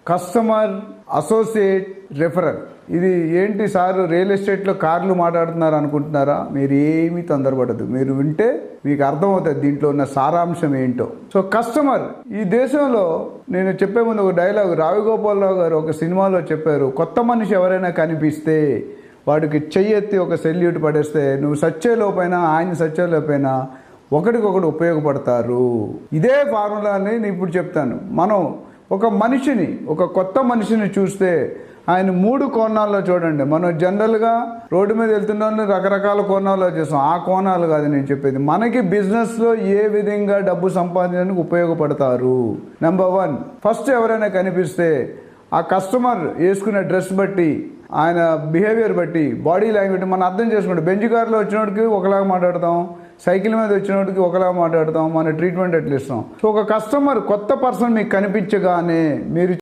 Customer associate referral. ఇది ఏంటి sir, real ఎస్టేట్లో కార్లు మాట్లాడుతున్నారు అనుకుంటున్నారా? మీరు ఏమీ తొందరపడదు, మీరు వింటే మీకు అర్థమవుతుంది దీంట్లో ఉన్న సారాంశం ఏంటో. సో కస్టమర్, ఈ దేశంలో నేను చెప్పే ముందు ఒక డైలాగ్ రావిగోపాలరావు గారు ఒక సినిమాలో చెప్పారు, కొత్త మనిషి ఎవరైనా కనిపిస్తే వాడికి చెయ్యెత్తి ఒక సెల్యూట్ పడేస్తే నువ్వు సచ్చేలోపైనా ఆయన సచ్చేలోపైనా ఒకడికొకడు ఉపయోగపడతారు. ఇదే ఫార్ములాని నేను ఇప్పుడు చెప్తాను. మనం ఒక మనిషిని, ఒక కొత్త మనిషిని చూస్తే ఆయన 3 కోణాల్లో చూడండి. మనం జనరల్గా రోడ్డు మీద వెళ్తున్న రకరకాల కోణాల్లో చూస్తాం. ఆ కోణాలు కాదు నేను చెప్పేది. మనకి బిజినెస్లో ఏ విధంగా డబ్బు సంపాదించడానికి ఉపయోగపడతారు. నెంబర్ 1, ఫస్ట్ ఎవరైనా కనిపిస్తే ఆ కస్టమర్ వేసుకునే డ్రెస్ బట్టి, ఆయన బిహేవియర్ బట్టి, బాడీ లాంగ్వేజ్ మనం అర్థం చేసుకుంటాం. బెంచ్ కార్లో వచ్చినోడికి ఒకలాగా మాట్లాడతాం, సైకిల్ మీద వచ్చినోడికి ఒకలాగా మాట్లాడతాం, మన ట్రీట్మెంట్ ఎట్లా ఇస్తాం. సో ఒక కస్టమర్ కొత్త పర్సన్ మీకు కనిపించగానే మీరు